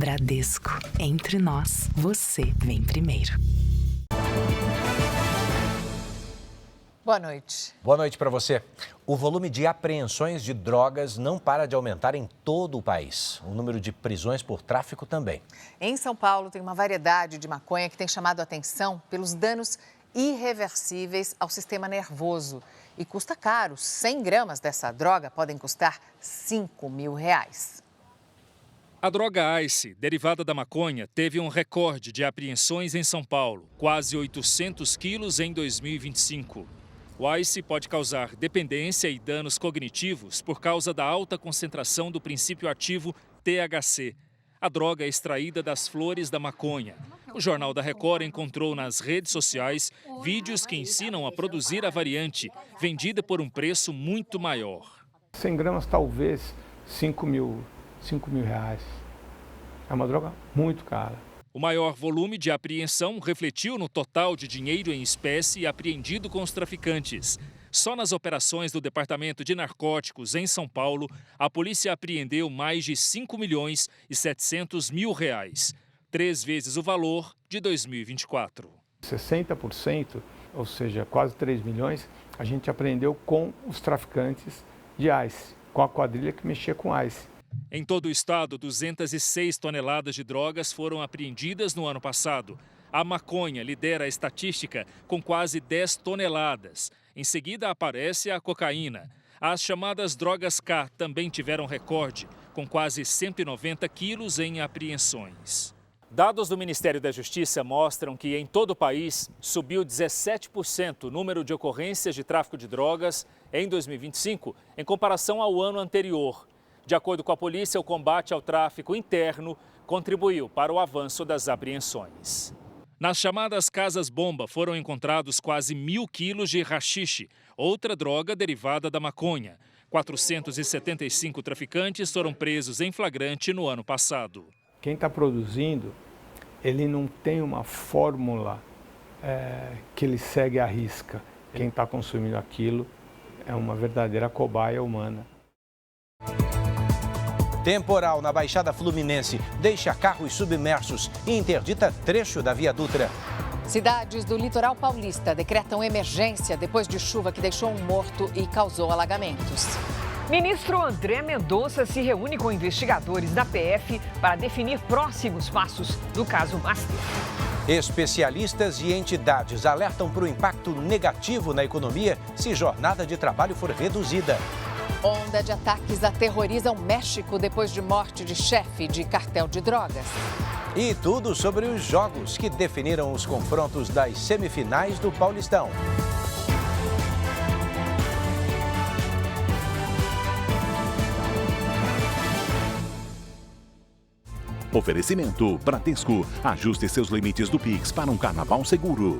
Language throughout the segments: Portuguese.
Bradesco. Entre nós, você vem primeiro. Boa noite. Boa noite para você. O volume de apreensões de drogas não para de aumentar em todo o país. O número de prisões por tráfico também. Em São Paulo, tem uma variedade de maconha que tem chamado a atenção pelos danos irreversíveis ao sistema nervoso. E custa caro. 100 gramas dessa droga podem custar R$5 mil. A droga Ice, derivada da maconha, teve um recorde de apreensões em São Paulo, quase 800 quilos em 2025. O Ice pode causar dependência e danos cognitivos por causa da alta concentração do princípio ativo THC. A droga é extraída das flores da maconha. O Jornal da Record encontrou nas redes sociais vídeos que ensinam a produzir a variante, vendida por um preço muito maior. 100 gramas talvez R$5 mil. É uma droga muito cara. O maior volume de apreensão refletiu no total de dinheiro em espécie apreendido com os traficantes. Só nas operações do Departamento de Narcóticos em São Paulo, a polícia apreendeu mais de R$5.700.000, 3 vezes o valor de 2024. 60%, ou seja, quase 3 milhões, a gente apreendeu com os traficantes de Ice, com a quadrilha que mexia com Ice. Em todo o estado, 206 toneladas de drogas foram apreendidas no ano passado. A maconha lidera a estatística com quase 10 toneladas. Em seguida aparece a cocaína. As chamadas drogas K também tiveram recorde, com quase 190 quilos em apreensões. Dados do Ministério da Justiça mostram que em todo o país subiu 17% o número de ocorrências de tráfico de drogas em 2025, em comparação ao ano anterior. De acordo com a polícia, o combate ao tráfico interno contribuiu para o avanço das apreensões. Nas chamadas casas-bomba foram encontrados quase 1.000 quilos de haxixe, outra droga derivada da maconha. 475 traficantes foram presos em flagrante no ano passado. Quem está produzindo, ele não tem uma fórmula que ele segue à risca. Quem está consumindo aquilo é uma verdadeira cobaia humana. Temporal na Baixada Fluminense deixa carros submersos e interdita trecho da Via Dutra. Cidades do litoral paulista decretam emergência depois de chuva que deixou um morto e causou alagamentos. Ministro André Mendonça se reúne com investigadores da PF para definir próximos passos do caso Master. Especialistas e entidades alertam para o impacto negativo na economia se jornada de trabalho for reduzida. Onda de ataques aterroriza o México depois de morte de chefe de cartel de drogas. E tudo sobre os jogos que definiram os confrontos das semifinais do Paulistão. Oferecimento Bradesco. Ajuste seus limites do Pix para um carnaval seguro.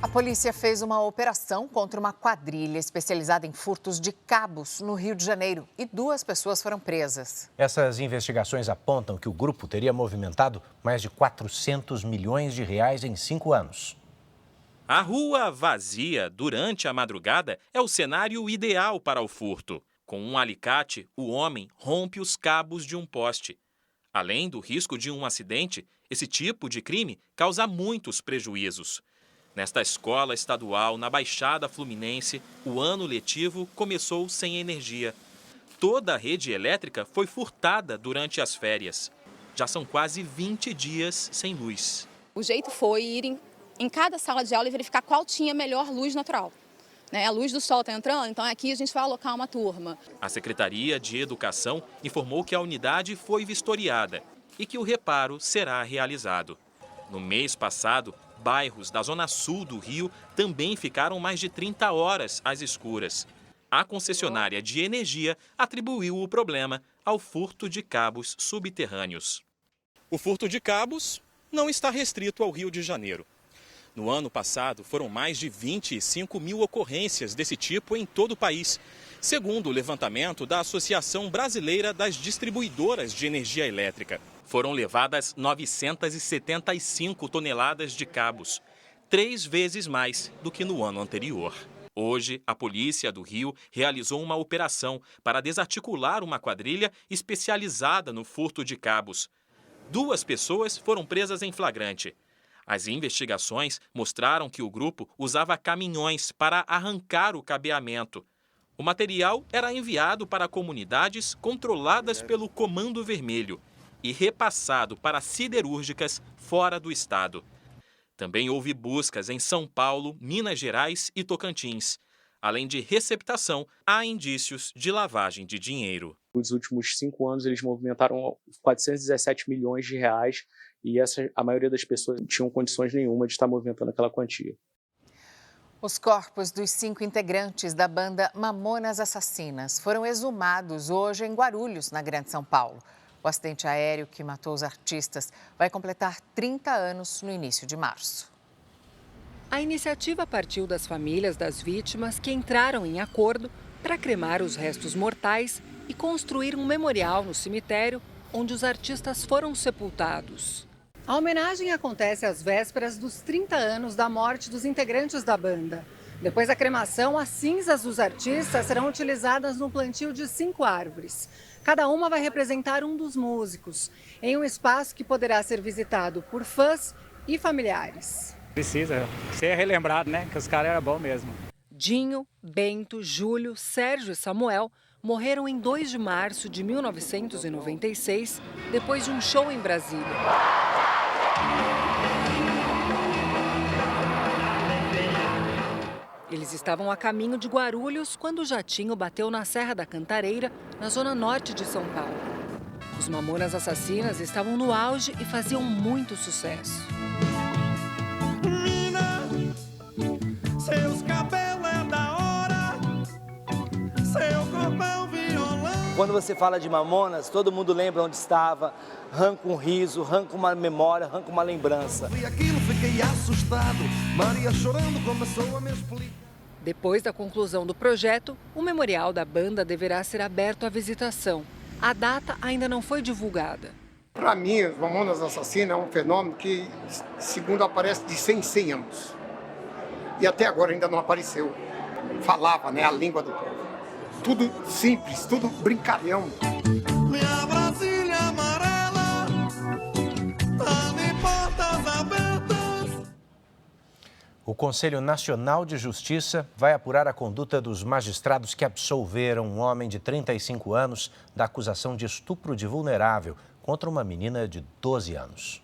A polícia fez uma operação contra uma quadrilha especializada em furtos de cabos no Rio de Janeiro e 2 pessoas foram presas. Essas investigações apontam que o grupo teria movimentado mais de 400 milhões de reais em 5 anos. A rua vazia durante a madrugada é o cenário ideal para o furto. Com um alicate, o homem rompe os cabos de um poste. Além do risco de um acidente, esse tipo de crime causa muitos prejuízos. Nesta escola estadual, na Baixada Fluminense, o ano letivo começou sem energia. Toda a rede elétrica foi furtada durante as férias. Já são quase 20 dias sem luz. O jeito foi ir em cada sala de aula e verificar qual tinha melhor luz natural. A luz do sol está entrando, então aqui a gente vai alocar uma turma. A Secretaria de Educação informou que a unidade foi vistoriada e que o reparo será realizado. No mês passado, bairros da zona sul do Rio também ficaram mais de 30 horas às escuras. A concessionária de energia atribuiu o problema ao furto de cabos subterrâneos. O furto de cabos não está restrito ao Rio de Janeiro. No ano passado, foram mais de 25 mil ocorrências desse tipo em todo o país, segundo o levantamento da Associação Brasileira das Distribuidoras de Energia Elétrica. Foram levadas 975 toneladas de cabos, 3 vezes mais do que no ano anterior. Hoje, a polícia do Rio realizou uma operação para desarticular uma quadrilha especializada no furto de cabos. 2 pessoas foram presas em flagrante. As investigações mostraram que o grupo usava caminhões para arrancar o cabeamento. O material era enviado para comunidades controladas pelo Comando Vermelho e repassado para siderúrgicas fora do estado. Também houve buscas em São Paulo, Minas Gerais e Tocantins. Além de receptação, há indícios de lavagem de dinheiro. Nos últimos 5 anos, eles movimentaram 417 milhões de reais e a maioria das pessoas não tinham condições nenhuma de estar movimentando aquela quantia. Os corpos dos 5 integrantes da banda Mamonas Assassinas foram exumados hoje em Guarulhos, na Grande São Paulo. O acidente aéreo que matou os artistas vai completar 30 anos no início de março. A iniciativa partiu das famílias das vítimas que entraram em acordo para cremar os restos mortais e construir um memorial no cemitério onde os artistas foram sepultados. A homenagem acontece às vésperas dos 30 anos da morte dos integrantes da banda. Depois da cremação, as cinzas dos artistas serão utilizadas no plantio de 5 árvores. Cada uma vai representar um dos músicos, em um espaço que poderá ser visitado por fãs e familiares. Precisa ser relembrado, né? Que os caras eram bons mesmo. Dinho, Bento, Júlio, Sérgio e Samuel morreram em 2 de março de 1996, depois de um show em Brasília. Eles estavam a caminho de Guarulhos quando o jatinho bateu na Serra da Cantareira, na zona norte de São Paulo. Os Mamonas Assassinas estavam no auge e faziam muito sucesso. Seus cabelos é da hora, seu corpo é um violão. Quando você fala de Mamonas, todo mundo lembra onde estava, arranca um riso, arranca uma memória, arranca uma lembrança. E aquilo fiquei assustado, Maria chorando começou a me explicar. Depois da conclusão do projeto, o memorial da banda deverá ser aberto à visitação. A data ainda não foi divulgada. Para mim, os Mamonas Assassinas é um fenômeno que, segundo aparece, de 100 em 100 anos. E até agora ainda não apareceu. Falava, né, a língua do povo. Tudo simples, tudo brincalhão. Minha Brasília amarela, tá de portas abertas. O Conselho Nacional de Justiça vai apurar a conduta dos magistrados que absolveram um homem de 35 anos da acusação de estupro de vulnerável contra uma menina de 12 anos.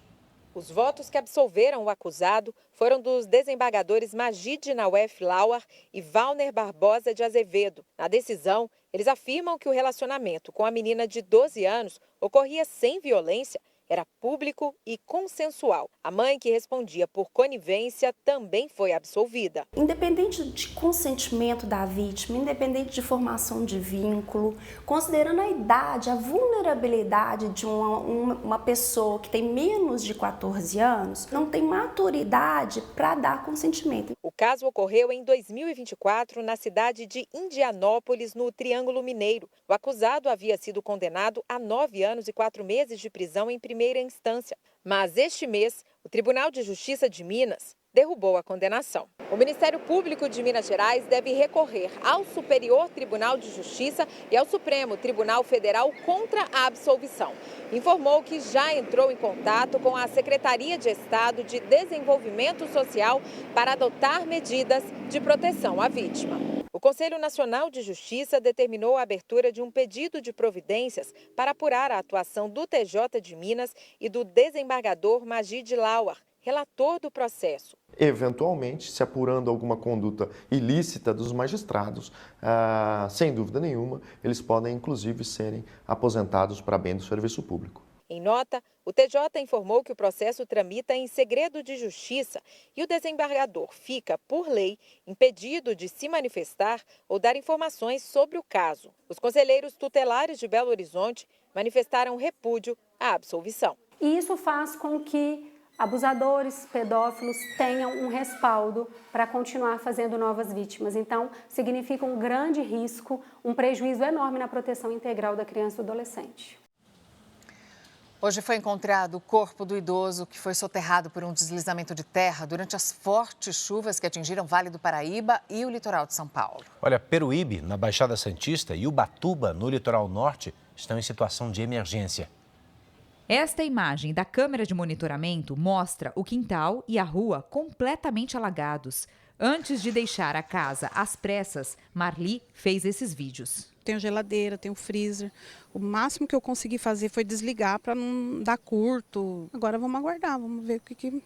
Os votos que absolveram o acusado foram dos desembargadores Magid Nawef Lauer e Valner Barbosa de Azevedo. Na decisão, eles afirmam que o relacionamento com a menina de 12 anos ocorria sem violência, era público e consensual. A mãe, que respondia por conivência, também foi absolvida. Independente de consentimento da vítima, independente de formação de vínculo, considerando a idade, a vulnerabilidade de uma pessoa que tem menos de 14 anos, não tem maturidade para dar consentimento. O caso ocorreu em 2024 na cidade de Indianópolis, no Triângulo Mineiro. O acusado havia sido condenado a 9 anos e 4 meses de prisão em primeira instância. Mas este mês, o Tribunal de Justiça de Minas derrubou a condenação. O Ministério Público de Minas Gerais deve recorrer ao Superior Tribunal de Justiça e ao Supremo Tribunal Federal contra a absolvição. Informou que já entrou em contato com a Secretaria de Estado de Desenvolvimento Social para adotar medidas de proteção à vítima. O Conselho Nacional de Justiça determinou a abertura de um pedido de providências para apurar a atuação do TJ de Minas e do desembargador Magid Lauer, relator do processo. Eventualmente, se apurando alguma conduta ilícita dos magistrados, sem dúvida nenhuma, eles podem inclusive serem aposentados para bem do serviço público. Em nota, o TJ informou que o processo tramita em segredo de justiça e o desembargador fica, por lei, impedido de se manifestar ou dar informações sobre o caso. Os conselheiros tutelares de Belo Horizonte manifestaram repúdio à absolvição. E isso faz com que abusadores, pedófilos tenham um respaldo para continuar fazendo novas vítimas. Então, significa um grande risco, um prejuízo enorme na proteção integral da criança e do adolescente. Hoje foi encontrado o corpo do idoso que foi soterrado por um deslizamento de terra durante as fortes chuvas que atingiram o Vale do Paraíba e o litoral de São Paulo. Olha, Peruíbe, na Baixada Santista, e Ubatuba, no litoral norte, estão em situação de emergência. Esta imagem da câmera de monitoramento mostra o quintal e a rua completamente alagados. Antes de deixar a casa às pressas, Marli fez esses vídeos. Tenho geladeira, tenho freezer. O máximo que eu consegui fazer foi desligar para não dar curto. Agora vamos aguardar, vamos ver o que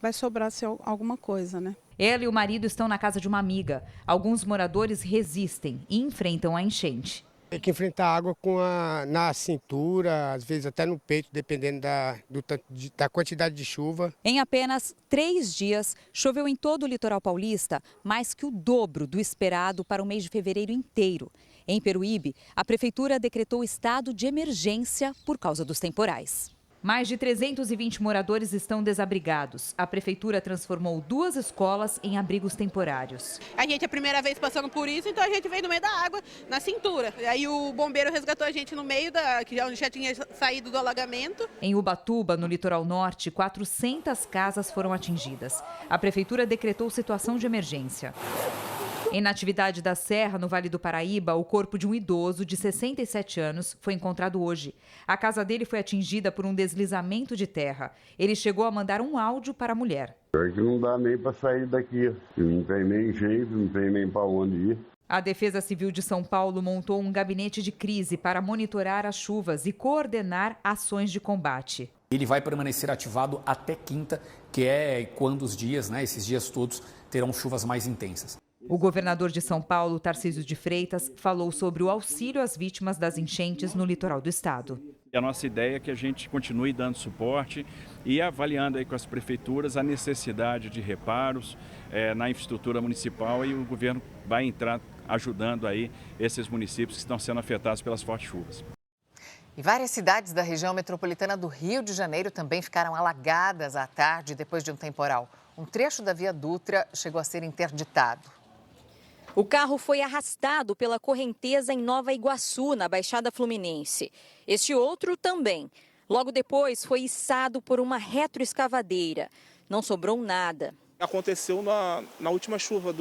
vai sobrar, se alguma coisa, né? Ela e o marido estão na casa de uma amiga. Alguns moradores resistem e enfrentam a enchente. Tem que enfrentar água na cintura, às vezes até no peito, dependendo da quantidade de chuva. Em apenas 3 dias, choveu em todo o litoral paulista, mais que o dobro do esperado para o mês de fevereiro inteiro. Em Peruíbe, a prefeitura decretou estado de emergência por causa dos temporais. Mais de 320 moradores estão desabrigados. A prefeitura transformou 2 escolas em abrigos temporários. A gente é a primeira vez passando por isso, então a gente veio no meio da água, na cintura. Aí o bombeiro resgatou a gente no meio que já tinha saído do alagamento. Em Ubatuba, no litoral norte, 400 casas foram atingidas. A prefeitura decretou situação de emergência. Em Natividade da Serra, no Vale do Paraíba, o corpo de um idoso de 67 anos foi encontrado hoje. A casa dele foi atingida por um deslizamento de terra. Ele chegou a mandar um áudio para a mulher. É que não dá nem para sair daqui. Não tem nem jeito, não tem nem para onde ir. A Defesa Civil de São Paulo montou um gabinete de crise para monitorar as chuvas e coordenar ações de combate. Ele vai permanecer ativado até quinta, que é quando esses dias todos, terão chuvas mais intensas. O governador de São Paulo, Tarcísio de Freitas, falou sobre o auxílio às vítimas das enchentes no litoral do estado. A nossa ideia é que a gente continue dando suporte e avaliando aí com as prefeituras a necessidade de reparos na infraestrutura municipal, e o governo vai entrar ajudando aí esses municípios que estão sendo afetados pelas fortes chuvas. E várias cidades da região metropolitana do Rio de Janeiro também ficaram alagadas à tarde depois de um temporal. Um trecho da Via Dutra chegou a ser interditado. O carro foi arrastado pela correnteza em Nova Iguaçu, na Baixada Fluminense. Este outro também. Logo depois foi içado por uma retroescavadeira. Não sobrou nada. Aconteceu na última chuva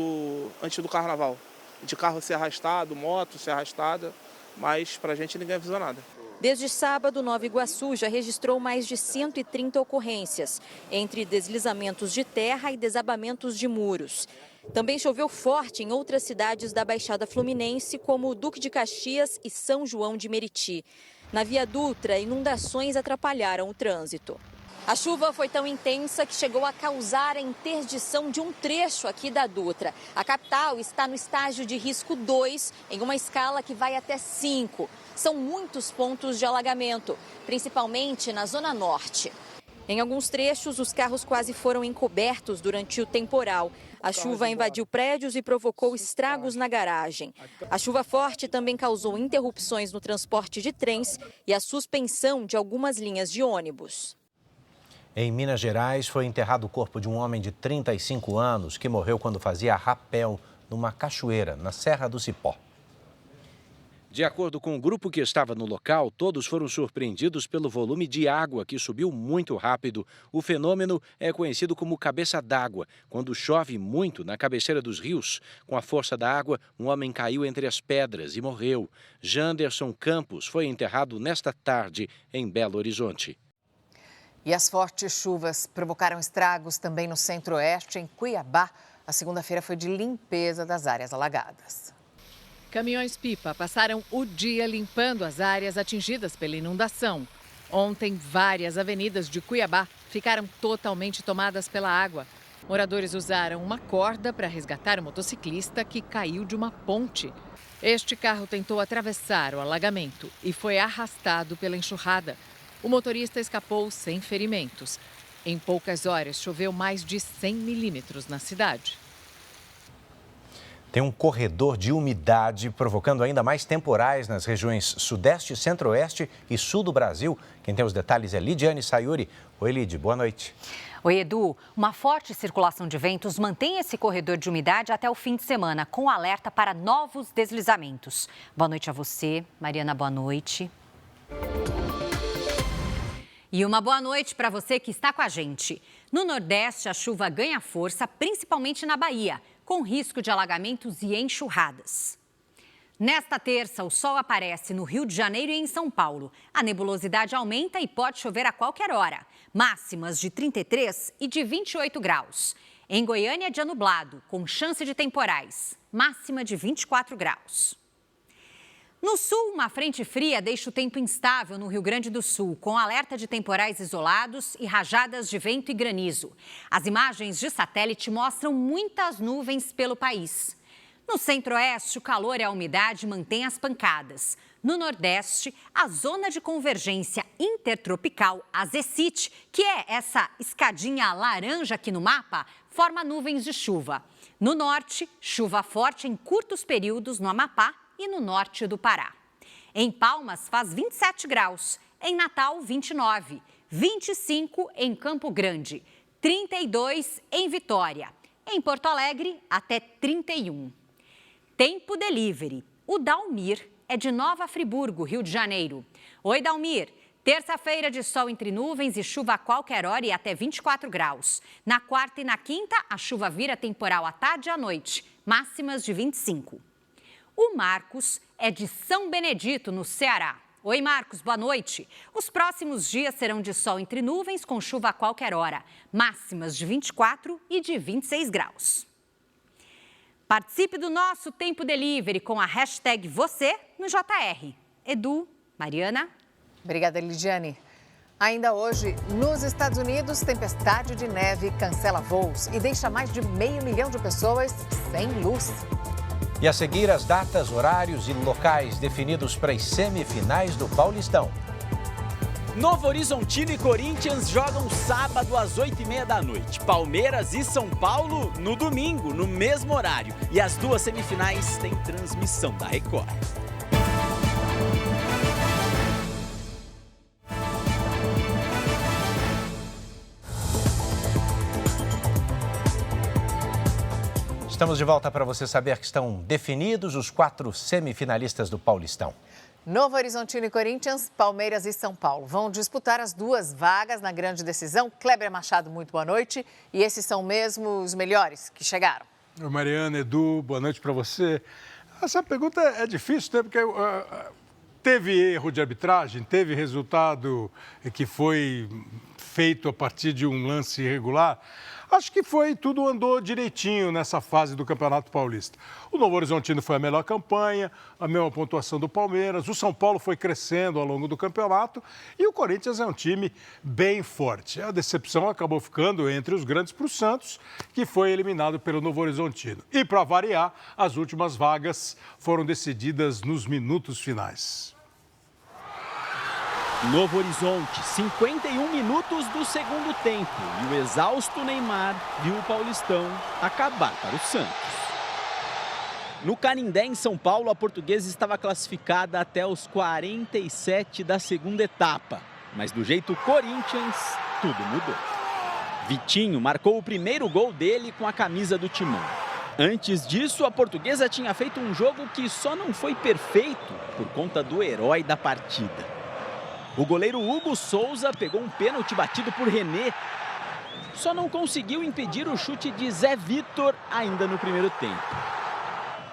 antes do carnaval. De carro ser arrastado, moto ser arrastada, mas pra gente ninguém avisou nada. Desde sábado, Nova Iguaçu já registrou mais de 130 ocorrências, entre deslizamentos de terra e desabamentos de muros. Também choveu forte em outras cidades da Baixada Fluminense, como Duque de Caxias e São João de Meriti. Na Via Dutra, inundações atrapalharam o trânsito. A chuva foi tão intensa que chegou a causar a interdição de um trecho aqui da Dutra. A capital está no estágio de risco 2, em uma escala que vai até 5. São muitos pontos de alagamento, principalmente na Zona Norte. Em alguns trechos, os carros quase foram encobertos durante o temporal. A chuva invadiu prédios e provocou estragos na garagem. A chuva forte também causou interrupções no transporte de trens e a suspensão de algumas linhas de ônibus. Em Minas Gerais, foi enterrado o corpo de um homem de 35 anos que morreu quando fazia rapel numa cachoeira, na Serra do Cipó. De acordo com o grupo que estava no local, todos foram surpreendidos pelo volume de água que subiu muito rápido. O fenômeno é conhecido como cabeça d'água, quando chove muito na cabeceira dos rios. Com a força da água, um homem caiu entre as pedras e morreu. Janderson Campos foi enterrado nesta tarde em Belo Horizonte. E as fortes chuvas provocaram estragos também no centro-oeste, em Cuiabá. A segunda-feira foi de limpeza das áreas alagadas. Caminhões-pipa passaram o dia limpando as áreas atingidas pela inundação. Ontem, várias avenidas de Cuiabá ficaram totalmente tomadas pela água. Moradores usaram uma corda para resgatar o motociclista que caiu de uma ponte. Este carro tentou atravessar o alagamento e foi arrastado pela enxurrada. O motorista escapou sem ferimentos. Em poucas horas, choveu mais de 100 milímetros na cidade. Tem um corredor de umidade provocando ainda mais temporais nas regiões sudeste, centro-oeste e sul do Brasil. Quem tem os detalhes é Lidiane Sayuri. Oi, Lid, boa noite. Oi, Edu. Uma forte circulação de ventos mantém esse corredor de umidade até o fim de semana, com alerta para novos deslizamentos. Boa noite a você. Mariana, boa noite. E uma boa noite para você que está com a gente. No Nordeste, a chuva ganha força, principalmente na Bahia, com risco de alagamentos e enxurradas. Nesta terça, o sol aparece no Rio de Janeiro e em São Paulo. A nebulosidade aumenta e pode chover a qualquer hora. Máximas de 33 e de 28 graus. Em Goiânia, dia nublado, com chance de temporais. Máxima de 24 graus. No sul, uma frente fria deixa o tempo instável no Rio Grande do Sul, com alerta de temporais isolados e rajadas de vento e granizo. As imagens de satélite mostram muitas nuvens pelo país. No centro-oeste, o calor e a umidade mantêm as pancadas. No nordeste, a zona de convergência intertropical, a ZECIT, que é essa escadinha laranja aqui no mapa, forma nuvens de chuva. No norte, chuva forte em curtos períodos no Amapá e no norte do Pará. Em Palmas, faz 27 graus. Em Natal, 29. 25 em Campo Grande. 32 em Vitória. Em Porto Alegre, até 31. Tempo Delivery. O Dalmir é de Nova Friburgo, Rio de Janeiro. Oi, Dalmir. Terça-feira de sol entre nuvens e chuva a qualquer hora e até 24 graus. Na quarta e na quinta, a chuva vira temporal à tarde e à noite. Máximas de 25. O Marcos é de São Benedito, no Ceará. Oi, Marcos, boa noite. Os próximos dias serão de sol entre nuvens com chuva a qualquer hora. Máximas de 24 e de 26 graus. Participe do nosso Tempo Delivery com a hashtag você no JR. Edu, Mariana. Obrigada, Lidiane. Ainda hoje, nos Estados Unidos, tempestade de neve cancela voos e deixa mais de 500 mil de pessoas sem luz. E a seguir, as datas, horários e locais definidos para as semifinais do Paulistão. Novo Horizontino e Corinthians jogam sábado às 8h30 da noite. Palmeiras e São Paulo no domingo, no mesmo horário. E as duas semifinais têm transmissão da Record. Estamos de volta para você saber que estão definidos os 4 semifinalistas do Paulistão. Novo Horizontino e Corinthians, Palmeiras e São Paulo vão disputar as 2 vagas na grande decisão. Kleber Machado, muito boa noite. E esses são mesmo os melhores que chegaram. Mariana, Edu, boa noite para você. Essa pergunta é difícil, né? Porque teve erro de arbitragem, teve resultado que foi feito a partir de um lance irregular. Acho que tudo andou direitinho nessa fase do Campeonato Paulista. O Novo Horizontino foi a melhor campanha, a mesma pontuação do Palmeiras. O São Paulo foi crescendo ao longo do campeonato e o Corinthians é um time bem forte. A decepção acabou ficando entre os grandes para o Santos, que foi eliminado pelo Novo Horizontino. E, para variar, as últimas vagas foram decididas nos minutos finais. Novo Horizonte, 51 minutos do segundo tempo e o exausto Neymar viu o Paulistão acabar para o Santos. No Canindé, em São Paulo, a Portuguesa estava classificada até os 47 da segunda etapa. Mas do jeito Corinthians, tudo mudou. Vitinho marcou o primeiro gol dele com a camisa do Timão. Antes disso, a Portuguesa tinha feito um jogo que só não foi perfeito por conta do herói da partida. O goleiro Hugo Souza pegou um pênalti batido por René. Só não conseguiu impedir o chute de Zé Vitor ainda no primeiro tempo.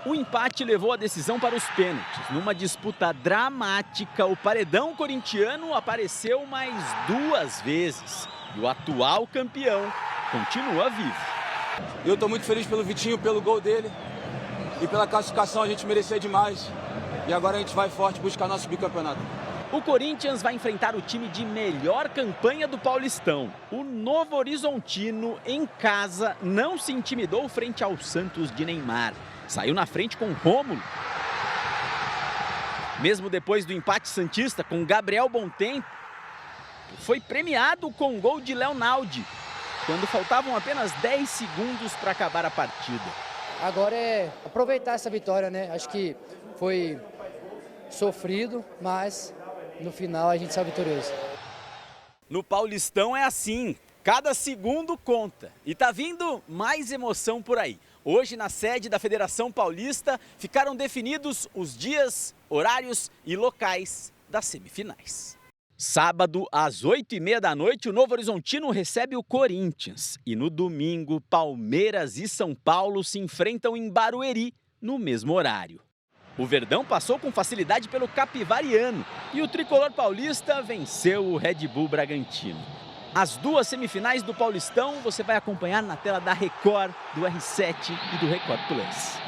O empate levou a decisão para os pênaltis. Numa disputa dramática, o paredão corintiano apareceu mais 2 vezes. E o atual campeão continua vivo. Eu estou muito feliz pelo Vitinho, pelo gol dele. E pela classificação, a gente merecia demais. E agora a gente vai forte buscar nosso bicampeonato. O Corinthians vai enfrentar o time de melhor campanha do Paulistão. O Novo Horizontino, em casa, não se intimidou frente ao Santos de Neymar. Saiu na frente com Rômulo. Mesmo depois do empate santista com Gabriel Bontempo, foi premiado com um gol de Leonaldi, quando faltavam apenas 10 segundos para acabar a partida. Agora é aproveitar essa vitória, né? Acho que foi sofrido, mas no final a gente sai vitorioso. No Paulistão é assim, cada segundo conta. E tá vindo mais emoção por aí. Hoje, na sede da Federação Paulista, ficaram definidos os dias, horários e locais das semifinais. Sábado, às 8h30 da noite, o Novo Horizontino recebe o Corinthians. E no domingo, Palmeiras e São Paulo se enfrentam em Barueri, no mesmo horário. O Verdão passou com facilidade pelo Capivariano e o tricolor paulista venceu o Red Bull Bragantino. As duas semifinais do Paulistão você vai acompanhar na tela da Record, do R7 e do Record Plus.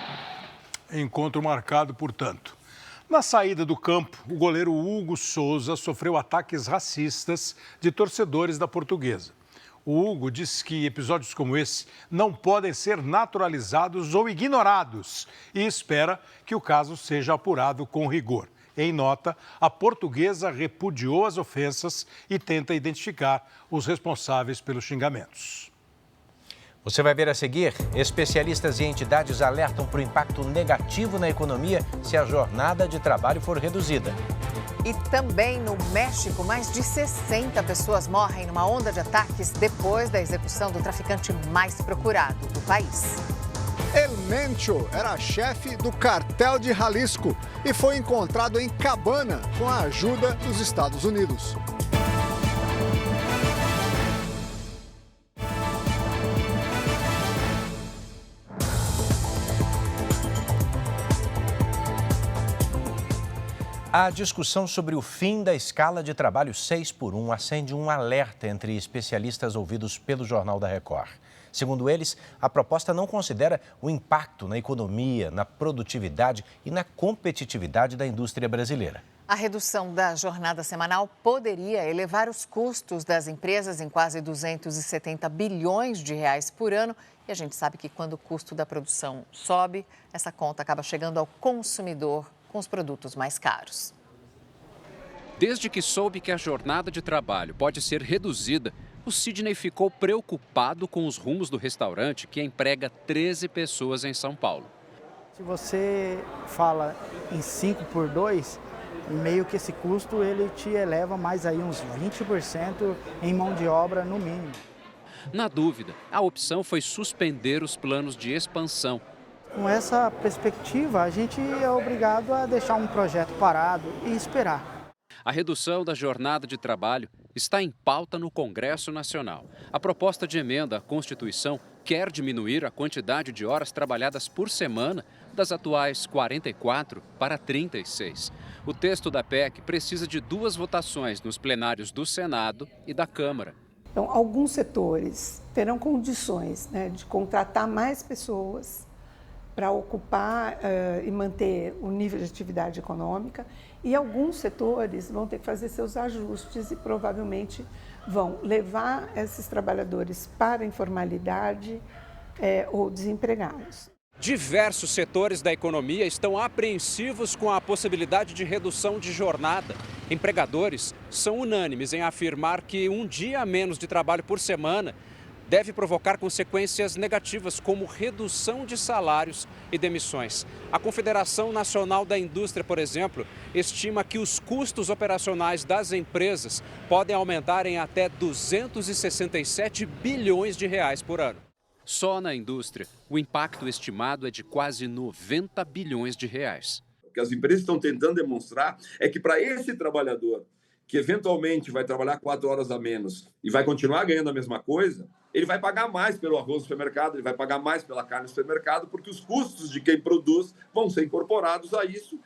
Encontro marcado, portanto. Na saída do campo, o goleiro Hugo Souza sofreu ataques racistas de torcedores da Portuguesa. O Hugo disse que episódios como esse não podem ser naturalizados ou ignorados e espera que o caso seja apurado com rigor. Em nota, a Portuguesa repudiou as ofensas e tenta identificar os responsáveis pelos xingamentos. Você vai ver a seguir, especialistas e entidades alertam para o impacto negativo na economia se a jornada de trabalho for reduzida. E também no México, mais de 60 pessoas morrem numa onda de ataques depois da execução do traficante mais procurado do país. El Mencho era chefe do cartel de Jalisco e foi encontrado em cabana com a ajuda dos Estados Unidos. A discussão sobre o fim da escala de trabalho 6x1 acende um alerta entre especialistas ouvidos pelo Jornal da Record. Segundo eles, a proposta não considera o impacto na economia, na produtividade e na competitividade da indústria brasileira. A redução da jornada semanal poderia elevar os custos das empresas em quase 270 bilhões de reais por ano. E a gente sabe que quando o custo da produção sobe, essa conta acaba chegando ao consumidor com os produtos mais caros. Desde que soube que a jornada de trabalho pode ser reduzida, o Sidney ficou preocupado com os rumos do restaurante que emprega 13 pessoas em São Paulo. Se você fala em 5 por 2, meio que esse custo ele te eleva mais aí uns 20% em mão de obra no mínimo. Na dúvida, a opção foi suspender os planos de expansão. Com essa perspectiva, a gente é obrigado a deixar um projeto parado e esperar. A redução da jornada de trabalho está em pauta no Congresso Nacional. A proposta de emenda à Constituição quer diminuir a quantidade de horas trabalhadas por semana das atuais 44 para 36. O texto da PEC precisa de 2 votações nos plenários do Senado e da Câmara. Então, alguns setores terão condições, de contratar mais pessoas para ocupar e manter o nível de atividade econômica, e alguns setores vão ter que fazer seus ajustes e provavelmente vão levar esses trabalhadores para a informalidade ou desempregados. Diversos setores da economia estão apreensivos com a possibilidade de redução de jornada. Empregadores são unânimes em afirmar que um dia a menos de trabalho por semana deve provocar consequências negativas, como redução de salários e demissões. A Confederação Nacional da Indústria, por exemplo, estima que os custos operacionais das empresas podem aumentar em até 267 bilhões de reais por ano. Só na indústria, o impacto estimado é de quase 90 bilhões de reais. O que as empresas estão tentando demonstrar é que para esse trabalhador, que eventualmente vai trabalhar 4 horas a menos e vai continuar ganhando a mesma coisa, ele vai pagar mais pelo arroz no supermercado, ele vai pagar mais pela carne no supermercado, porque os custos de quem produz vão ser incorporados a isso.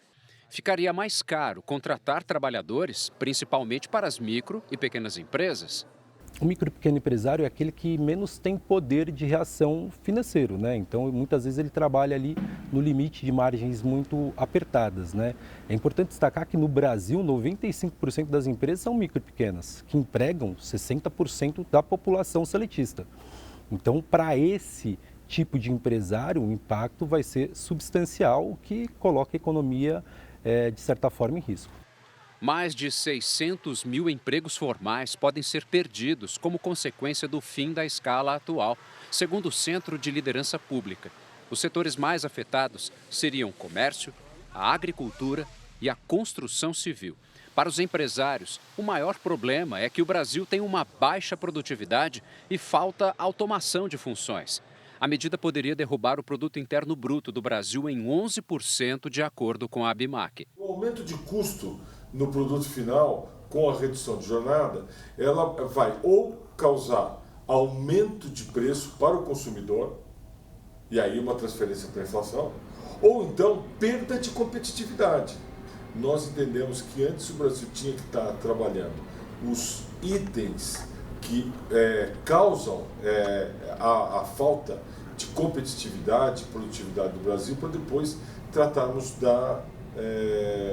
Ficaria mais caro contratar trabalhadores, principalmente para as micro e pequenas empresas. O micro e pequeno empresário é aquele que menos tem poder de reação financeiro, né? Então, muitas vezes ele trabalha ali no limite de margens muito apertadas, né? É importante destacar que no Brasil, 95% das empresas são micro e pequenas, que empregam 60% da população seletista. Então, para esse tipo de empresário, o impacto vai ser substancial, o que coloca a economia, de certa forma, em risco. Mais de 600 mil empregos formais podem ser perdidos como consequência do fim da escala atual, segundo o Centro de Liderança Pública. Os setores mais afetados seriam o comércio, a agricultura e a construção civil. Para os empresários, o maior problema é que o Brasil tem uma baixa produtividade e falta automação de funções. A medida poderia derrubar o produto interno bruto do Brasil em 11%, de acordo com a ABIMAQ. O aumento de custo no produto final com a redução de jornada, ela vai ou causar aumento de preço para o consumidor, e aí uma transferência para a inflação, ou então perda de competitividade. Nós entendemos que antes o Brasil tinha que estar trabalhando os itens que causam a falta de competitividade e produtividade do Brasil, para depois tratarmos da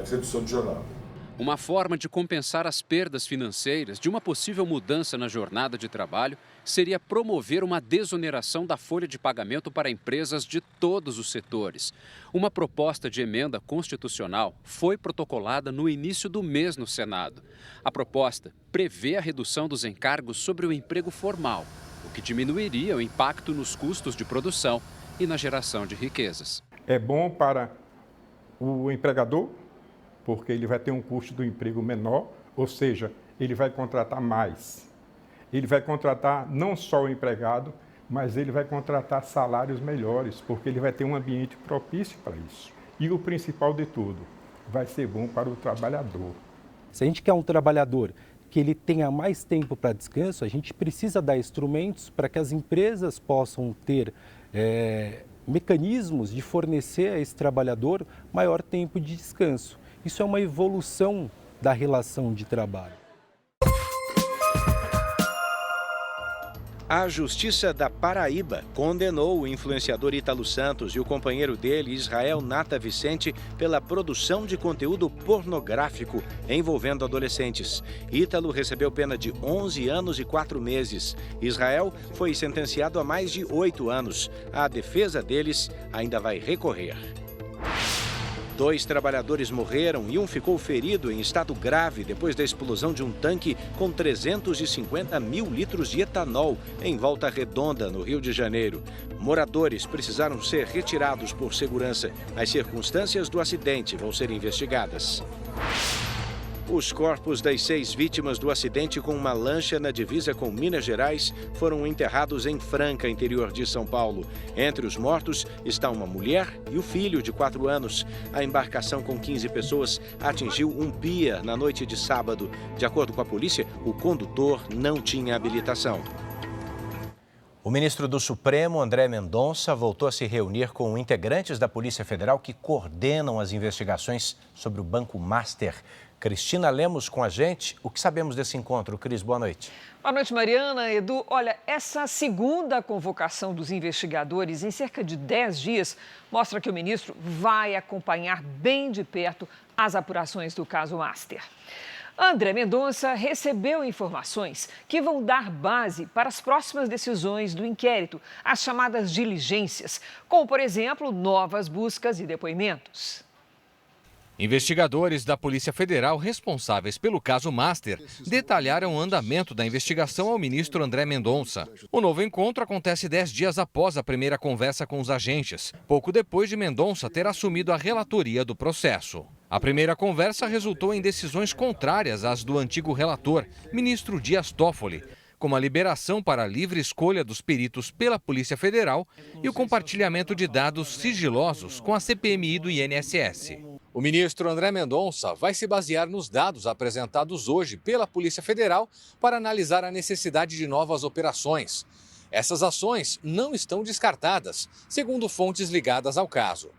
redução de jornada. Uma forma de compensar as perdas financeiras de uma possível mudança na jornada de trabalho seria promover uma desoneração da folha de pagamento para empresas de todos os setores. Uma proposta de emenda constitucional foi protocolada no início do mês no Senado. A proposta prevê a redução dos encargos sobre o emprego formal, o que diminuiria o impacto nos custos de produção e na geração de riquezas. É bom para o empregador, porque ele vai ter um custo do emprego menor, ou seja, ele vai contratar mais. Ele vai contratar não só o empregado, mas ele vai contratar salários melhores, porque ele vai ter um ambiente propício para isso. E o principal de tudo, vai ser bom para o trabalhador. Se a gente quer um trabalhador que ele tenha mais tempo para descanso, a gente precisa dar instrumentos para que as empresas possam ter mecanismos de fornecer a esse trabalhador maior tempo de descanso. Isso é uma evolução da relação de trabalho. A Justiça da Paraíba condenou o influenciador Ítalo Santos e o companheiro dele, Israel Nata Vicente, pela produção de conteúdo pornográfico envolvendo adolescentes. Ítalo recebeu pena de 11 anos e 4 meses. Israel foi sentenciado a mais de 8 anos. A defesa deles ainda vai recorrer. 2 trabalhadores morreram e um ficou ferido em estado grave depois da explosão de um tanque com 350 mil litros de etanol em Volta Redonda, no Rio de Janeiro. Moradores precisaram ser retirados por segurança. As circunstâncias do acidente vão ser investigadas. Os corpos das 6 vítimas do acidente com uma lancha na divisa com Minas Gerais foram enterrados em Franca, interior de São Paulo. Entre os mortos está uma mulher e o filho de 4 anos. A embarcação com 15 pessoas atingiu um pia na noite de sábado. De acordo com a polícia, o condutor não tinha habilitação. O ministro do Supremo, André Mendonça, voltou a se reunir com integrantes da Polícia Federal que coordenam as investigações sobre o Banco Master. Cristina Lemos com a gente. O que sabemos desse encontro? Cris, boa noite. Boa noite, Mariana. Edu, olha, essa segunda convocação dos investigadores em cerca de 10 dias mostra que o ministro vai acompanhar bem de perto as apurações do caso Master. André Mendonça recebeu informações que vão dar base para as próximas decisões do inquérito, as chamadas diligências, como, por exemplo, novas buscas e depoimentos. Investigadores da Polícia Federal responsáveis pelo caso Master detalharam o andamento da investigação ao ministro André Mendonça. O novo encontro acontece 10 dias após a primeira conversa com os agentes, pouco depois de Mendonça ter assumido a relatoria do processo. A primeira conversa resultou em decisões contrárias às do antigo relator, ministro Dias Toffoli, como a liberação para a livre escolha dos peritos pela Polícia Federal e o compartilhamento de dados sigilosos com a CPMI do INSS. O ministro André Mendonça vai se basear nos dados apresentados hoje pela Polícia Federal para analisar a necessidade de novas operações. Essas ações não estão descartadas, segundo fontes ligadas ao caso.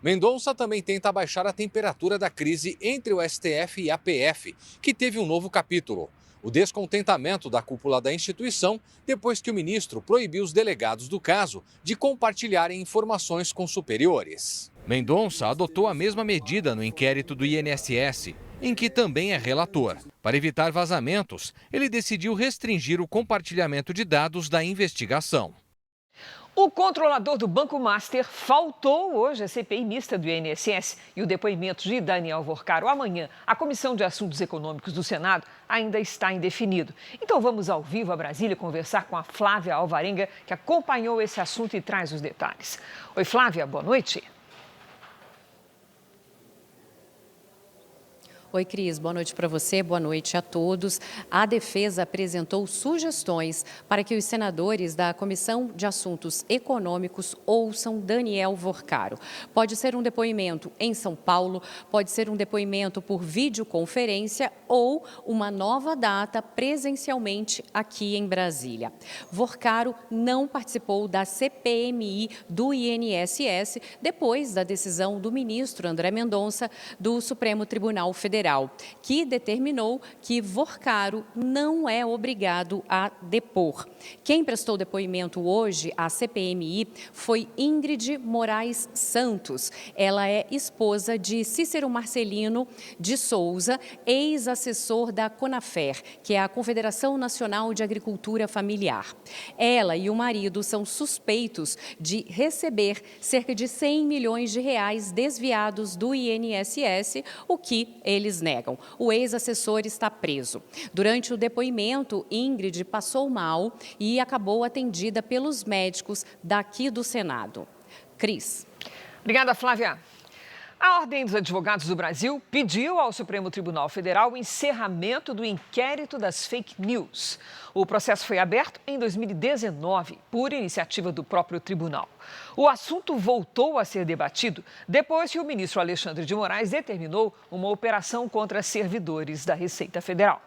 Mendonça também tenta abaixar a temperatura da crise entre o STF e a PF, que teve um novo capítulo: o descontentamento da cúpula da instituição depois que o ministro proibiu os delegados do caso de compartilharem informações com superiores. Mendonça adotou a mesma medida no inquérito do INSS, em que também é relator. Para evitar vazamentos, ele decidiu restringir o compartilhamento de dados da investigação. O controlador do Banco Master faltou hoje à CPI mista do INSS e o depoimento de Daniel Vorcaro amanhã. A Comissão de Assuntos Econômicos do Senado ainda está indefinido. Então vamos ao vivo a Brasília conversar com a Flávia Alvarenga, que acompanhou esse assunto e traz os detalhes. Oi, Flávia, boa noite. Oi, Cris, boa noite para você, boa noite a todos. A defesa apresentou sugestões para que os senadores da Comissão de Assuntos Econômicos ouçam Daniel Vorcaro. Pode ser um depoimento em São Paulo, pode ser um depoimento por videoconferência ou uma nova data presencialmente aqui em Brasília. Vorcaro não participou da CPMI do INSS depois da decisão do ministro André Mendonça do Supremo Tribunal Federal, que determinou que Vorcaro não é obrigado a depor. Quem prestou depoimento hoje à CPMI foi Ingrid Moraes Santos. Ela é esposa de Cícero Marcelino de Souza, ex-assessor da CONAFER, que é a Confederação Nacional de Agricultura Familiar. Ela e o marido são suspeitos de receber cerca de 100 milhões de reais desviados do INSS, o que eles negam. O ex-assessor está preso. Durante o depoimento, Ingrid passou mal e acabou atendida pelos médicos daqui do Senado. Cris. Obrigada, Flávia. A Ordem dos Advogados do Brasil pediu ao Supremo Tribunal Federal o encerramento do inquérito das fake news. O processo foi aberto em 2019, por iniciativa do próprio tribunal. O assunto voltou a ser debatido depois que o ministro Alexandre de Moraes determinou uma operação contra servidores da Receita Federal.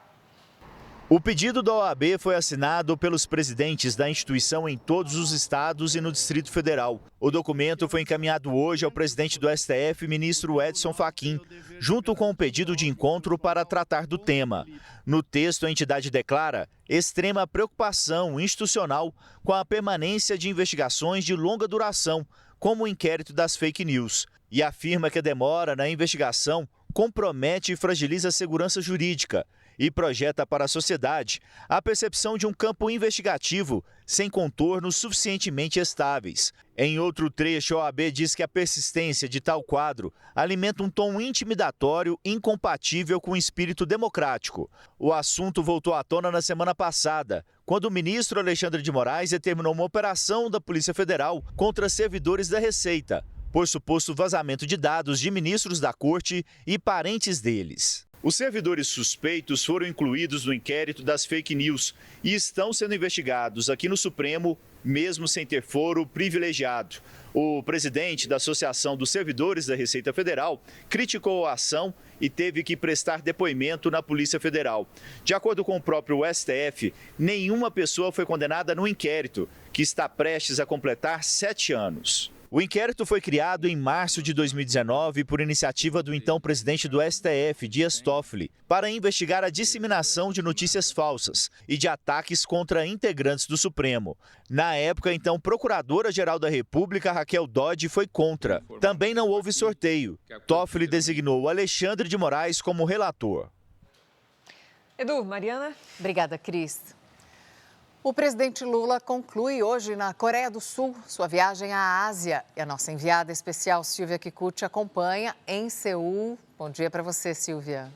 O pedido da OAB foi assinado pelos presidentes da instituição em todos os estados e no Distrito Federal. O documento foi encaminhado hoje ao presidente do STF, ministro Edson Fachin, junto com um pedido de encontro para tratar do tema. No texto, a entidade declara extrema preocupação institucional com a permanência de investigações de longa duração, como o inquérito das fake news, e afirma que a demora na investigação compromete e fragiliza a segurança jurídica e projeta para a sociedade a percepção de um campo investigativo sem contornos suficientemente estáveis. Em outro trecho, a OAB diz que a persistência de tal quadro alimenta um tom intimidatório incompatível com o espírito democrático. O assunto voltou à tona na semana passada, quando o ministro Alexandre de Moraes determinou uma operação da Polícia Federal contra servidores da Receita, por suposto vazamento de dados de ministros da Corte e parentes deles. Os servidores suspeitos foram incluídos no inquérito das fake news e estão sendo investigados aqui no Supremo, mesmo sem ter foro privilegiado. O presidente da Associação dos Servidores da Receita Federal criticou a ação e teve que prestar depoimento na Polícia Federal. De acordo com o próprio STF, nenhuma pessoa foi condenada no inquérito, que está prestes a completar 7 anos. O inquérito foi criado em março de 2019 por iniciativa do então presidente do STF, Dias Toffoli, para investigar a disseminação de notícias falsas e de ataques contra integrantes do Supremo. Na época, então, Procuradora-Geral da República, Raquel Dodge, foi contra. Também não houve sorteio. Toffoli designou Alexandre de Moraes como relator. Edu, Mariana. Obrigada, Cris. O presidente Lula conclui hoje na Coreia do Sul sua viagem à Ásia. E a nossa enviada especial, Silvia Kikuchi, acompanha em Seul. Bom dia para você, Silvia.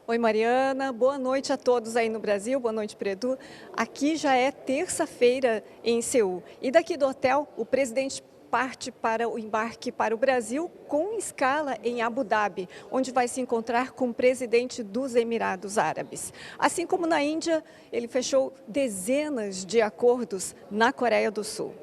Oi, Mariana. Boa noite a todos aí no Brasil. Boa noite, Edu. Aqui já é terça-feira em Seul. E daqui do hotel, o presidente parte para o embarque para o Brasil com escala em Abu Dhabi, onde vai se encontrar com o presidente dos Emirados Árabes. Assim como na Índia, ele fechou dezenas de acordos na Coreia do Sul.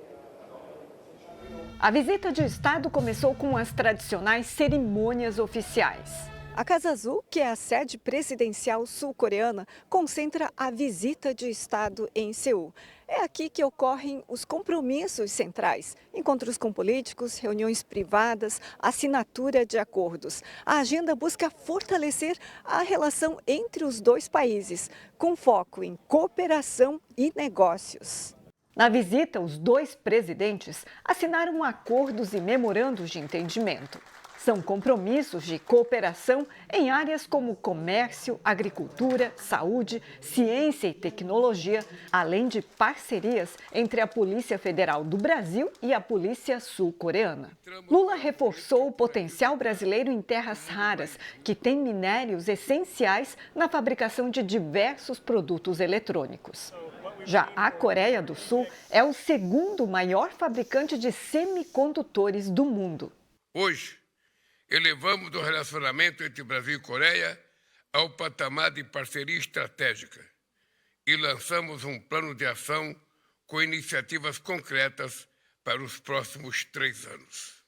A visita de Estado começou com as tradicionais cerimônias oficiais. A Casa Azul, que é a sede presidencial sul-coreana, concentra a visita de Estado em Seul. É aqui que ocorrem os compromissos centrais, encontros com políticos, reuniões privadas, assinatura de acordos. A agenda busca fortalecer a relação entre os dois países, com foco em cooperação e negócios. Na visita, os dois presidentes assinaram acordos e memorandos de entendimento. São compromissos de cooperação em áreas como comércio, agricultura, saúde, ciência e tecnologia, além de parcerias entre a Polícia Federal do Brasil e a Polícia Sul-Coreana. Lula reforçou o potencial brasileiro em terras raras, que tem minérios essenciais na fabricação de diversos produtos eletrônicos. Já a Coreia do Sul é o segundo maior fabricante de semicondutores do mundo. Hoje, elevamos o relacionamento entre Brasil e Coreia ao patamar de parceria estratégica e lançamos um plano de ação com iniciativas concretas para os próximos 3 anos.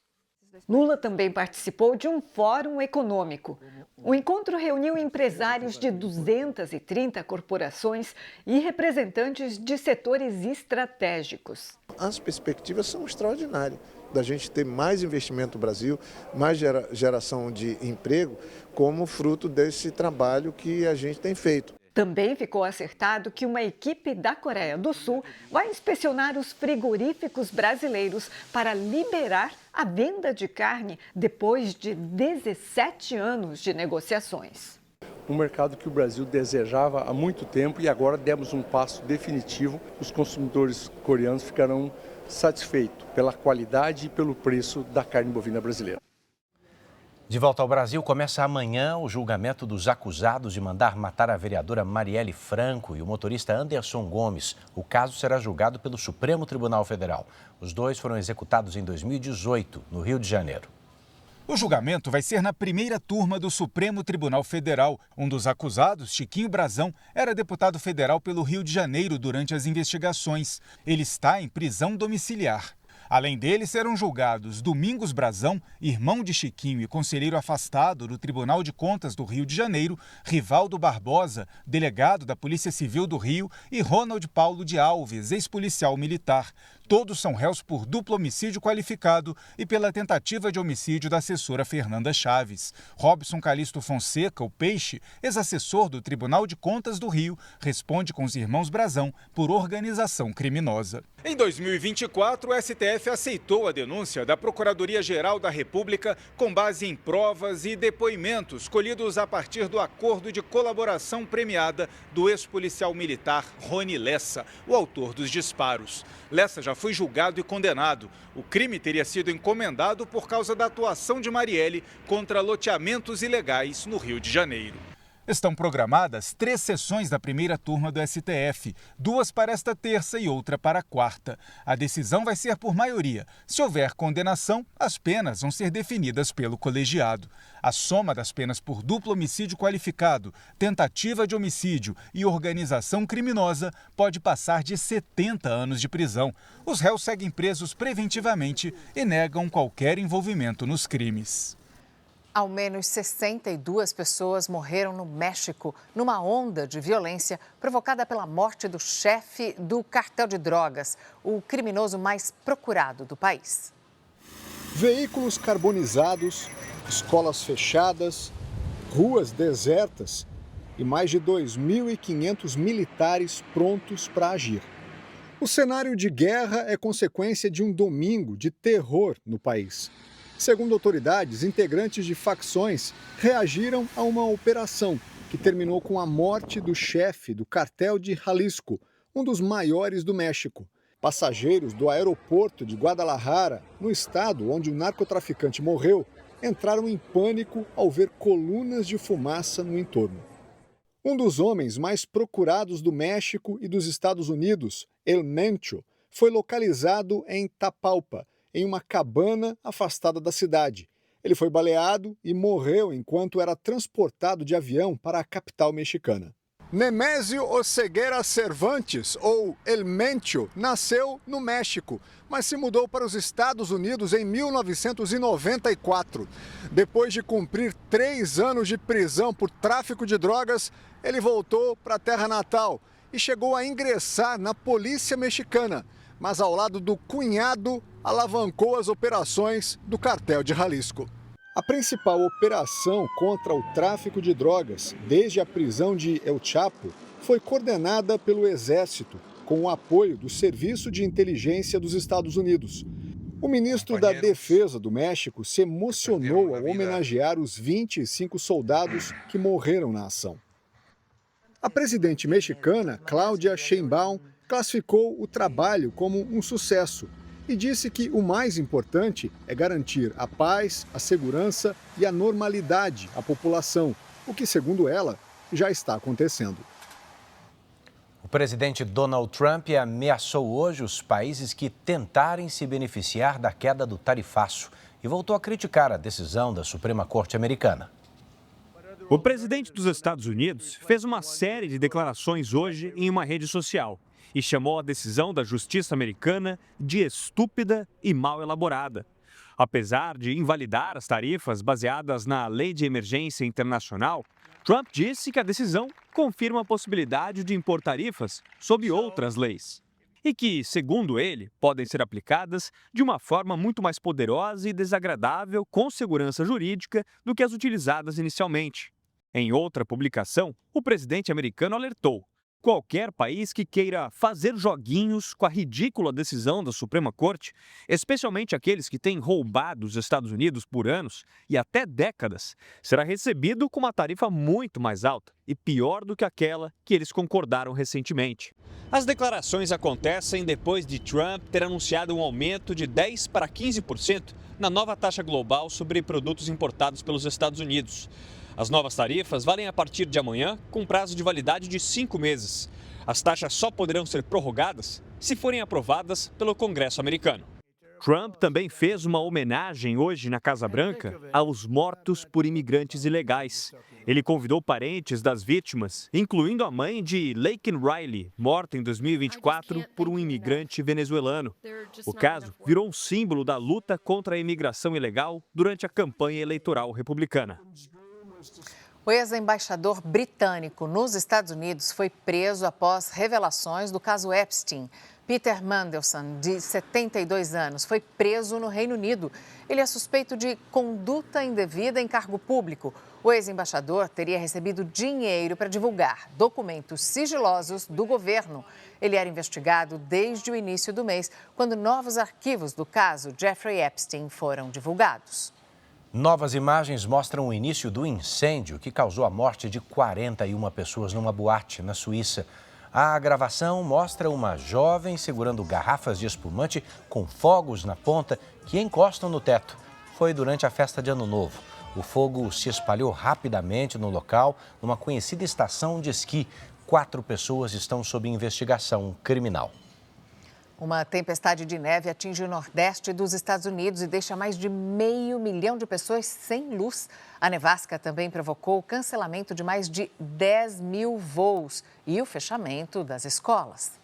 Lula também participou de um fórum econômico. O encontro reuniu empresários de 230 corporações e representantes de setores estratégicos. As perspectivas são extraordinárias, da gente ter mais investimento no Brasil, mais geração de emprego, como fruto desse trabalho que a gente tem feito. Também ficou acertado que uma equipe da Coreia do Sul vai inspecionar os frigoríficos brasileiros para liberar a venda de carne depois de 17 anos de negociações. Um mercado que o Brasil desejava há muito tempo e agora demos um passo definitivo. Os consumidores coreanos ficarão satisfeitos pela qualidade e pelo preço da carne bovina brasileira. De volta ao Brasil, começa amanhã o julgamento dos acusados de mandar matar a vereadora Marielle Franco e o motorista Anderson Gomes. O caso será julgado pelo Supremo Tribunal Federal. Os dois foram executados em 2018, no Rio de Janeiro. O julgamento vai ser na primeira turma do Supremo Tribunal Federal. Um dos acusados, Chiquinho Brazão, era deputado federal pelo Rio de Janeiro durante as investigações. Ele está em prisão domiciliar. Além dele, serão julgados Domingos Brazão, irmão de Chiquinho e conselheiro afastado do Tribunal de Contas do Rio de Janeiro, Rivaldo Barbosa, delegado da Polícia Civil do Rio, e Ronald Paulo de Alves, ex-policial militar. Todos são réus por duplo homicídio qualificado e pela tentativa de homicídio da assessora Fernanda Chaves. Robson Calixto Fonseca, o Peixe, ex-assessor do Tribunal de Contas do Rio, responde com os irmãos Brazão por organização criminosa. Em 2024, o STF aceitou a denúncia da Procuradoria-Geral da República com base em provas e depoimentos colhidos a partir do acordo de colaboração premiada do ex-policial militar Rony Lessa, o autor dos disparos. Lessa já foi julgado e condenado. O crime teria sido encomendado por causa da atuação de Marielle contra loteamentos ilegais no Rio de Janeiro. Estão programadas 3 sessões da primeira turma do STF, 2 para esta terça e outra para a quarta. A decisão vai ser por maioria. Se houver condenação, as penas vão ser definidas pelo colegiado. A soma das penas por duplo homicídio qualificado, tentativa de homicídio e organização criminosa pode passar de 70 anos de prisão. Os réus seguem presos preventivamente e negam qualquer envolvimento nos crimes. Ao menos 62 pessoas morreram no México numa onda de violência provocada pela morte do chefe do cartel de drogas, o criminoso mais procurado do país. Veículos carbonizados, escolas fechadas, ruas desertas e mais de 2.500 militares prontos para agir. O cenário de guerra é consequência de um domingo de terror no país. Segundo autoridades, integrantes de facções reagiram a uma operação que terminou com a morte do chefe do cartel de Jalisco, um dos maiores do México. Passageiros do aeroporto de Guadalajara, no estado onde o narcotraficante morreu, entraram em pânico ao ver colunas de fumaça no entorno. Um dos homens mais procurados do México e dos Estados Unidos, El Mencho, foi localizado em Tapalpa, em uma cabana afastada da cidade. Ele foi baleado e morreu enquanto era transportado de avião para a capital mexicana. Nemésio Oseguera Cervantes, ou El Mencho, nasceu no México, mas se mudou para os Estados Unidos em 1994. Depois de cumprir 3 anos de prisão por tráfico de drogas, ele voltou para a terra natal e chegou a ingressar na polícia mexicana, mas ao lado do cunhado, alavancou as operações do cartel de Jalisco. A principal operação contra o tráfico de drogas, desde a prisão de El Chapo, foi coordenada pelo Exército, com o apoio do Serviço de Inteligência dos Estados Unidos. O ministro da Defesa do México se emocionou ao homenagear os 25 soldados que morreram na ação. A presidente mexicana, Claudia Sheinbaum, classificou o trabalho como um sucesso e disse que o mais importante é garantir a paz, a segurança e a normalidade à população, o que, segundo ela, já está acontecendo. O presidente Donald Trump ameaçou hoje os países que tentarem se beneficiar da queda do tarifaço e voltou a criticar a decisão da Suprema Corte americana. O presidente dos Estados Unidos fez uma série de declarações hoje em uma rede social e chamou a decisão da Justiça americana de estúpida e mal elaborada. Apesar de invalidar as tarifas baseadas na Lei de Emergência Internacional, Trump disse que a decisão confirma a possibilidade de impor tarifas sob outras leis e que, segundo ele, podem ser aplicadas de uma forma muito mais poderosa e desagradável com segurança jurídica do que as utilizadas inicialmente. Em outra publicação, o presidente americano alertou: qualquer país que queira fazer joguinhos com a ridícula decisão da Suprema Corte, especialmente aqueles que têm roubado os Estados Unidos por anos e até décadas, será recebido com uma tarifa muito mais alta e pior do que aquela que eles concordaram recentemente. As declarações acontecem depois de Trump ter anunciado um aumento de 10% para 15% na nova taxa global sobre produtos importados pelos Estados Unidos. As novas tarifas valem a partir de amanhã, com prazo de validade de 5 meses. As taxas só poderão ser prorrogadas se forem aprovadas pelo Congresso americano. Trump também fez uma homenagem hoje na Casa Branca aos mortos por imigrantes ilegais. Ele convidou parentes das vítimas, incluindo a mãe de Laken Riley, morta em 2024 por um imigrante venezuelano. O caso virou um símbolo da luta contra a imigração ilegal durante a campanha eleitoral republicana. O ex-embaixador britânico nos Estados Unidos foi preso após revelações do caso Epstein. Peter Mandelson, de 72 anos, foi preso no Reino Unido. Ele é suspeito de conduta indevida em cargo público. O ex-embaixador teria recebido dinheiro para divulgar documentos sigilosos do governo. Ele era investigado desde o início do mês, quando novos arquivos do caso Jeffrey Epstein foram divulgados. Novas imagens mostram o início do incêndio que causou a morte de 41 pessoas numa boate na Suíça. A gravação mostra uma jovem segurando garrafas de espumante com fogos na ponta que encostam no teto. Foi durante a festa de Ano Novo. O fogo se espalhou rapidamente no local, numa conhecida estação de esqui. 4 pessoas estão sob investigação criminal. Uma tempestade de neve atinge o nordeste dos Estados Unidos e deixa mais de 500 mil de pessoas sem luz. A nevasca também provocou o cancelamento de mais de 10 mil voos e o fechamento das escolas.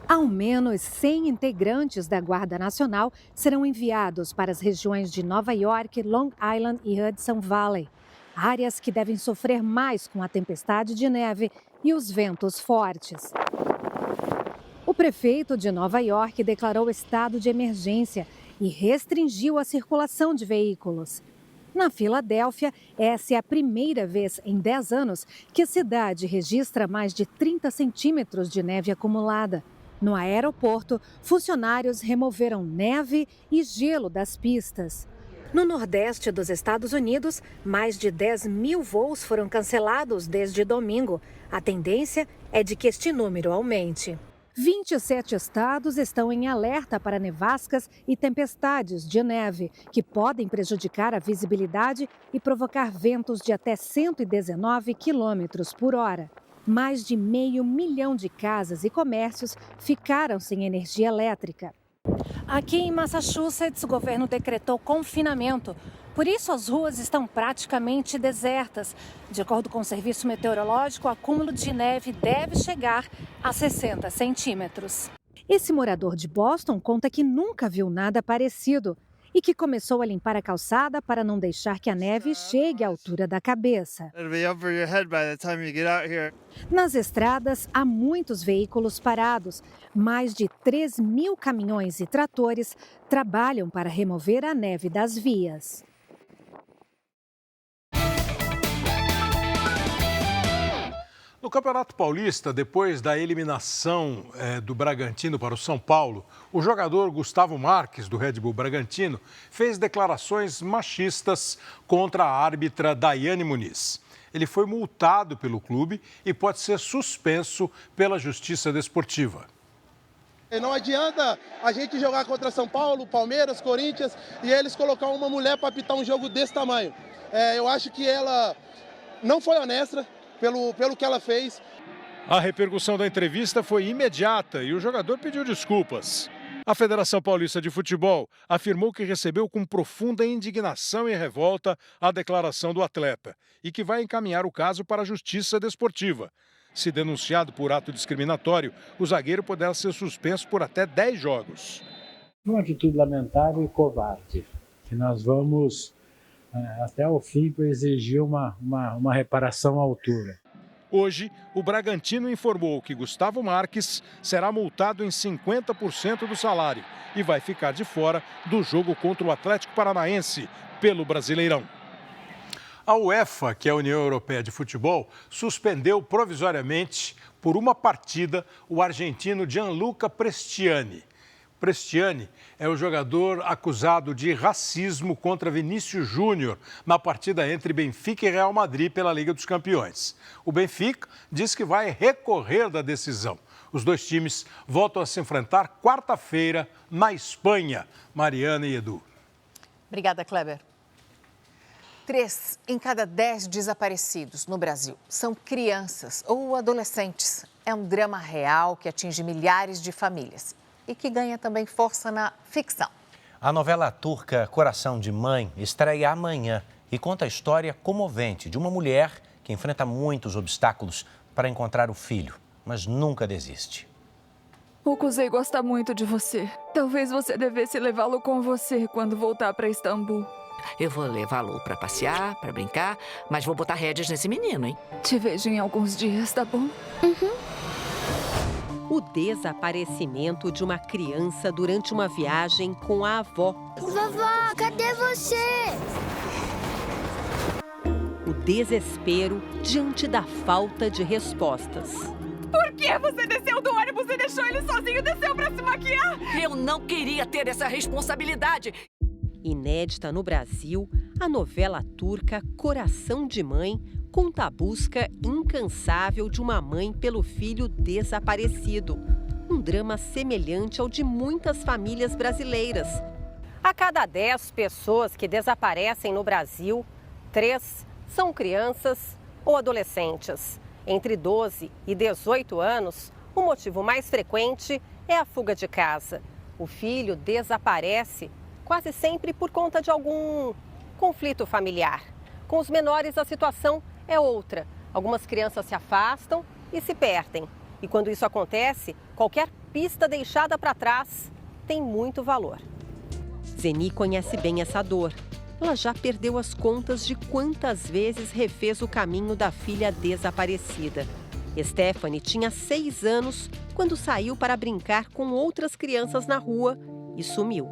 Ao menos 100 integrantes da Guarda Nacional serão enviados para as regiões de Nova York, Long Island e Hudson Valley. Áreas que devem sofrer mais com a tempestade de neve e os ventos fortes. O prefeito de Nova York declarou estado de emergência e restringiu a circulação de veículos. Na Filadélfia, essa é a primeira vez em 10 anos que a cidade registra mais de 30 centímetros de neve acumulada. No aeroporto, funcionários removeram neve e gelo das pistas. No nordeste dos Estados Unidos, mais de 10 mil voos foram cancelados desde domingo. A tendência é de que este número aumente. 27 estados estão em alerta para nevascas e tempestades de neve, que podem prejudicar a visibilidade e provocar ventos de até 119 quilômetros por hora. Mais de 500 mil de casas e comércios ficaram sem energia elétrica. Aqui em Massachusetts, o governo decretou confinamento. Por isso, as ruas estão praticamente desertas. De acordo com o Serviço Meteorológico, o acúmulo de neve deve chegar a 60 centímetros. Esse morador de Boston conta que nunca viu nada parecido e que começou a limpar a calçada para não deixar que a neve chegue à altura da cabeça. Nas estradas, há muitos veículos parados. Mais de 3 mil caminhões e tratores trabalham para remover a neve das vias. No Campeonato Paulista, depois da eliminação do Bragantino para o São Paulo, o jogador Gustavo Marques, do Red Bull Bragantino, fez declarações machistas contra a árbitra Daiane Muniz. Ele foi multado pelo clube e pode ser suspenso pela Justiça Desportiva. Não adianta a gente jogar contra São Paulo, Palmeiras, Corinthians e eles colocar uma mulher para apitar um jogo desse tamanho. Eu acho que ela não foi honesta pelo que ela fez. A repercussão da entrevista foi imediata e o jogador pediu desculpas. A Federação Paulista de Futebol afirmou que recebeu com profunda indignação e revolta a declaração do atleta e que vai encaminhar o caso para a Justiça Desportiva. Se denunciado por ato discriminatório, o zagueiro poderá ser suspenso por até 10 jogos. Uma atitude lamentável e covarde, que nós vamos até o fim para exigir uma reparação à altura. Hoje, o Bragantino informou que Gustavo Marques será multado em 50% do salário e vai ficar de fora do jogo contra o Atlético Paranaense pelo Brasileirão. A UEFA, que é a União Europeia de Futebol, suspendeu provisoriamente por uma partida o argentino Gianluca Prestiani. Prestiani é o jogador acusado de racismo contra Vinícius Júnior na partida entre Benfica e Real Madrid pela Liga dos Campeões. O Benfica diz que vai recorrer da decisão. Os dois times voltam a se enfrentar quarta-feira na Espanha. Mariana e Edu. Obrigada, Kleber. 3 em cada 10 desaparecidos no Brasil são crianças ou adolescentes. É um drama real que atinge milhares de famílias e que ganha também força na ficção. A novela turca Coração de Mãe estreia amanhã e conta a história comovente de uma mulher que enfrenta muitos obstáculos para encontrar o filho, mas nunca desiste. O Kuzey gosta muito de você. Talvez você devesse levá-lo com você quando voltar para Istambul. Eu vou levá-lo para passear, para brincar, mas vou botar rédeas nesse menino, hein? Te vejo em alguns dias, tá bom? O desaparecimento de uma criança durante uma viagem com a avó. Vovó, cadê você? O desespero diante da falta de respostas. Por que você desceu do ônibus e deixou ele sozinho e desceu para se maquiar? Eu não queria ter essa responsabilidade. Inédita no Brasil, a novela turca Coração de Mãe conta a busca incansável de uma mãe pelo filho desaparecido. Um drama semelhante ao de muitas famílias brasileiras. A cada 10 pessoas que desaparecem no Brasil, 3 são crianças ou adolescentes. Entre 12 e 18 anos, o motivo mais frequente é a fuga de casa. O filho desaparece quase sempre por conta de algum conflito familiar. Com os menores, a situação é outra. Algumas crianças se afastam e se perdem. E quando isso acontece, qualquer pista deixada para trás tem muito valor. Zeni conhece bem essa dor. Ela já perdeu as contas de quantas vezes refez o caminho da filha desaparecida. Stephanie tinha 6 anos quando saiu para brincar com outras crianças na rua e sumiu.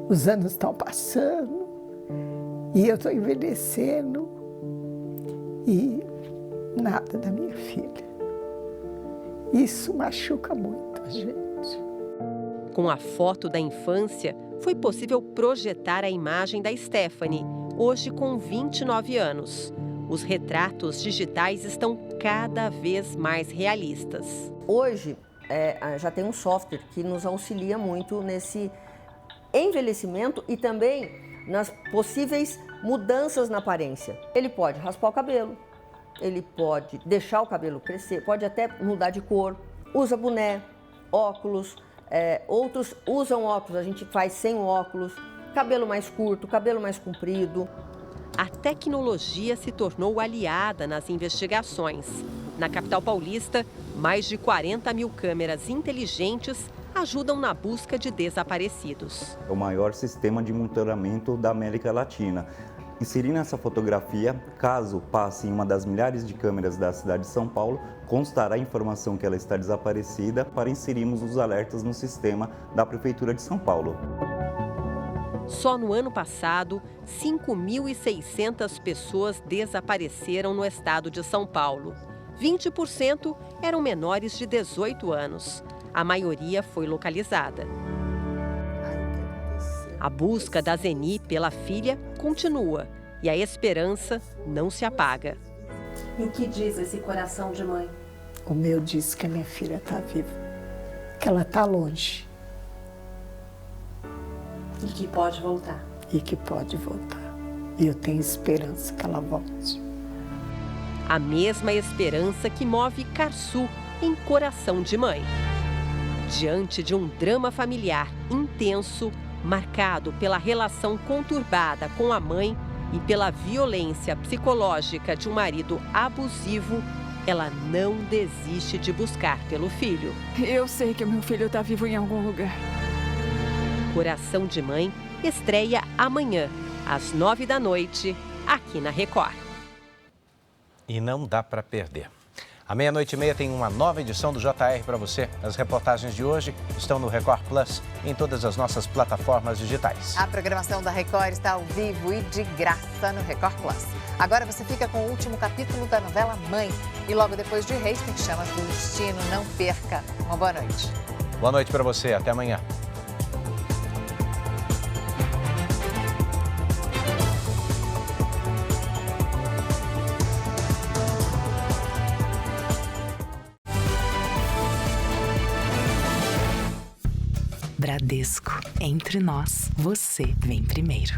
Os anos estão passando e eu estou envelhecendo e nada da minha filha. Isso machuca muito a gente. Com a foto da infância, foi possível projetar a imagem da Stephanie, hoje com 29 anos. Os retratos digitais estão cada vez mais realistas. Hoje, já tem um software que nos auxilia muito nesse envelhecimento e também nas possíveis mudanças na aparência. Ele pode raspar o cabelo, ele pode deixar o cabelo crescer, pode até mudar de cor, usa boné, óculos, outros usam óculos, a gente faz sem óculos, cabelo mais curto, cabelo mais comprido. A tecnologia se tornou aliada nas investigações. Na capital paulista, mais de 40 mil câmeras inteligentes ajudam na busca de desaparecidos. É o maior sistema de monitoramento da América Latina. Inserindo essa fotografia, caso passe em uma das milhares de câmeras da cidade de São Paulo, constará a informação que ela está desaparecida para inserirmos os alertas no sistema da Prefeitura de São Paulo. Só no ano passado, 5.600 pessoas desapareceram no estado de São Paulo. 20% eram menores de 18 anos. A maioria foi localizada. A busca da Zeni pela filha continua e a esperança não se apaga. E o que diz esse coração de mãe? O meu diz que a minha filha está viva, que ela está longe. E que pode voltar. E que pode voltar. E eu tenho esperança que ela volte. A mesma esperança que move Karsu em Coração de Mãe. Diante de um drama familiar intenso, marcado pela relação conturbada com a mãe e pela violência psicológica de um marido abusivo, ela não desiste de buscar pelo filho. Eu sei que o meu filho está vivo em algum lugar. Coração de Mãe estreia amanhã, às 21h, aqui na Record. E não dá para perder. À 00:30 tem uma nova edição do JR para você. As reportagens de hoje estão no Record Plus e em todas as nossas plataformas digitais. A programação da Record está ao vivo e de graça no Record Plus. Agora você fica com o último capítulo da novela Mãe. E logo depois de Reis tem Chamas do Destino. Não perca. Uma boa noite. Boa noite para você. Até amanhã. Bradesco. Entre nós, você vem primeiro.